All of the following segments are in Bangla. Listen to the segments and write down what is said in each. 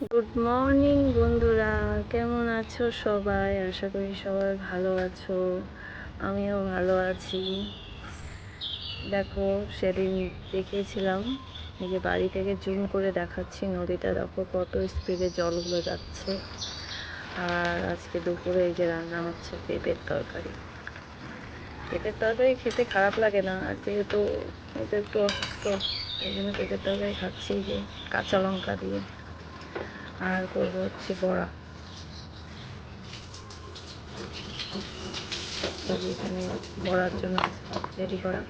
গুড মর্নিং বন্ধুরা, কেমন আছো সবাই? আশা করি সবাই ভালো আছো, আমিও ভালো আছি। দেখো, সেদিন দেখিয়েছিলাম, এই যে বাড়ি থেকে জুম করে দেখাচ্ছি নদীটা, দেখো কত স্পিডে জলগুলো যাচ্ছে। আর আজকে দুপুরে এই যে রান্না হচ্ছে পেঁপের তরকারি। পেঁপের তরকারি খেতে খারাপ লাগে না, আর যেহেতু এটা একটু অসুস্থ, এই জন্য পেঁপের তরকারি খাচ্ছি যে কাঁচা লঙ্কা দিয়ে। আর করবো হচ্ছে বড়া, এখানে বড়ার জন্য রেডি করা।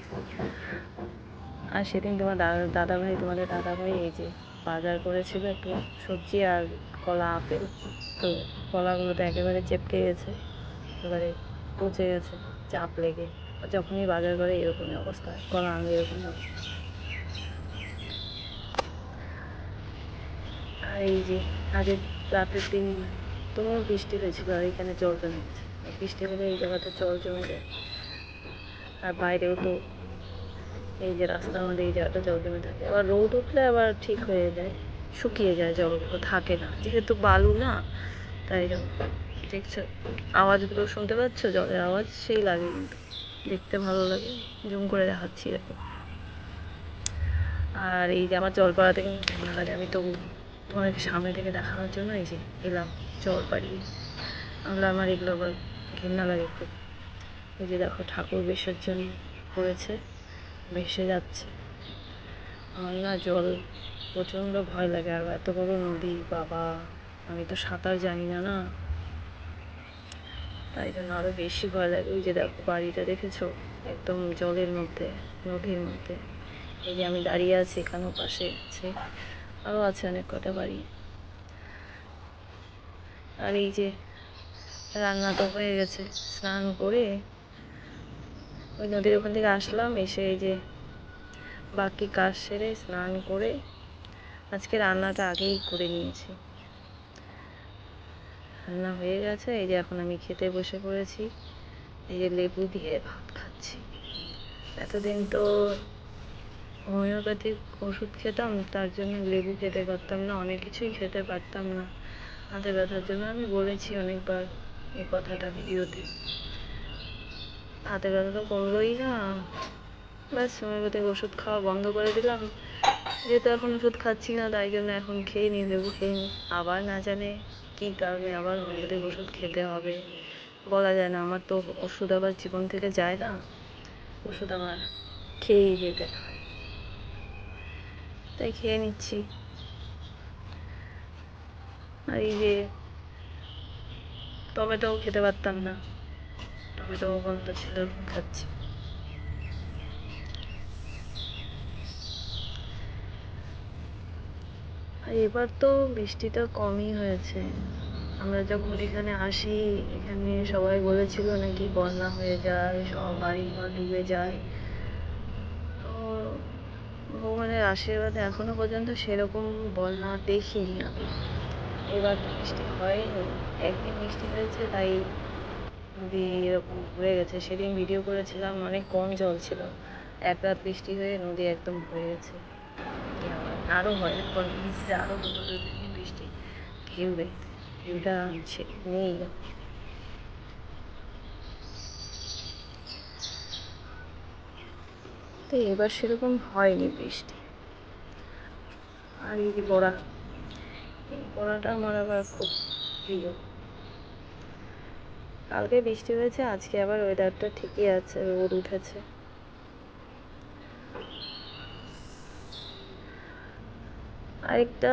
আর সেদিন তোমাদের দাদাভাই এই যে বাজার করেছিল একটু সবজি আর কলা আপেল, তো কলাগুলো তো একেবারে চেপকে গেছে, একেবারে পচে গেছে চাপ লেগে। যখনই বাজার করে এরকমই অবস্থা হয়, কলা আনলে এরকমই অবস্থা। আর এই যে আগের রাতের দিন তোমার বৃষ্টি হয়েছিল, আর এখানে জল জমে গেছে। বৃষ্টি হলে এই জায়গাতে জল জমে যায়, আর বাইরেও তো এই যে রাস্তার মধ্যে এই জায়গাটা জল জমে থাকে। আবার রোদ উঠলে আবার ঠিক হয়ে যায়, শুকিয়ে যায়, জলগুলো থাকে না, যেহেতু বালু না, তাই জন্য। দেখছো আওয়াজগুলো শুনতে পাচ্ছ? জলের আওয়াজ সেই লাগে, কিন্তু দেখতে ভালো লাগে। জুম করে দেখাচ্ছি এরকম। আর এই যে আমার জল পাড়াতে কিন্তু ঘৃণা লাগে, আমি তো তোমাদেরকে সামনে থেকে দেখানোর জন্য এই যে এলাম জল পাড়িয়ে। আমার এগুলো আবার ঘৃণা লাগে খুব। এই যে দেখো ঠাকুর বিসর্জন করেছে, ভেসে যাচ্ছে। আমার না জল প্রচণ্ড ভয় লাগে, আর এত বড় নদী, বাবা, আমি তো সাঁতার জানি না, না, তাই জন্য আরও বেশি ভয় লাগে। ওই যে দেখো বাড়িটা দেখেছো, একদম জলের মধ্যে, নদীর মধ্যে। এই যে আমি দাঁড়িয়ে আছি, এখানেও পাশে আছে, আরও আছে অনেক কটা বাড়ি। আর এই যে রান্না তো হয়ে গেছে, স্নান করে ওই নদীর ওখান থেকে আসলাম, এসে এই যে বাকি কাজ সেরে স্নান করে আজকে রান্নাটা আগেই করে নিয়েছি। রান্না হয়ে গেছে, এই যে এখন আমি খেতে বসে পড়েছি। এই যে লেবু দিয়ে ভাত খাচ্ছি। এতদিন তো হোমিওপ্যাথিক ওষুধ খেতাম, তার জন্য লেবু খেতে পারতাম না, অনেক কিছুই খেতে পারতাম না হাতে ব্যথার জন্য। আমি বলেছি অনেকবার এই কথাটা ভিডিওতে। হাতে ব্যথা তো করলোই না, ব্যাস হোমিওপ্যাথিক ওষুধ খাওয়া বন্ধ করে দিলাম। যেহেতু এখন ওষুধ খাচ্ছি না, তাই জন্য এখন খেয়ে নিই, লেবু খেয়ে নিই। আবার না জানে কী কারণে আবার হোমিওপ্যাথিক ওষুধ খেতে হবে, বলা যায় না। আমার তো ওষুধ আবার জীবন থেকে যায় না, ওষুধ আমার খেয়েই যেতে হয়, তাই খেয়ে নিচ্ছি। আর এই যে টমেটোও খেতে পারতাম না, টমেটো বন্ধ ছিল, খাচ্ছি। আর এবার তো বৃষ্টিটা কমই হয়েছে। আমরা যখন এখানে আসি, এখানে সবাই বলেছিল নাকি বন্যা হয়ে যায়, সব বাড়ি ঘর ডুবে যায়। তো ভগবানের আশীর্বাদে এখনো পর্যন্ত সেরকম বন্যা দেখিনি আমি। এবার তো বৃষ্টি হয়নি, একদিন বৃষ্টি হয়েছে, তাই নদী এরকম ভরে গেছে। সেদিন ভিডিও করেছিলাম, অনেক কম জল ছিল, এক রাত বৃষ্টি হয়ে নদী একদম ভরে গেছে। আরও হয়, এখন নিচে আরও দুটো দিন বৃষ্টি, ঢেউ দেখতে, ঢেউটা নেই। তো এবার সেরকম হয়নি বৃষ্টি। আর এই যে বড়া, এই বড়াটা আমার আবার খুব প্রিয়। কালকে বৃষ্টি হয়েছে, আজকে আবার ওয়েদারটা ঠিকই আছে, রোদ উঠেছে। আরেকটা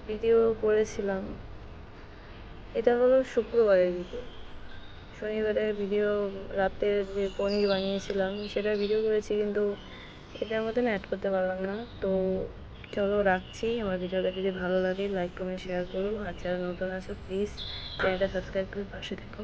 ভিডিও করেছিলাম, এটা হলো শুক্রবারের ভিডিও। শনিবারের ভিডিও রাতের যে পনির বানিয়েছিলাম সেটার ভিডিও করেছি, কিন্তু এটার মতন অ্যাড করতে পারলাম না। তো চলো রাখছি। আমার ভিডিওটা যদি ভালো লাগে লাইক কমেন্ট শেয়ার করো, আর যারা নতুন আছো প্লিজ চ্যানেলটা সাবস্ক্রাইব করে পাশে থেকো।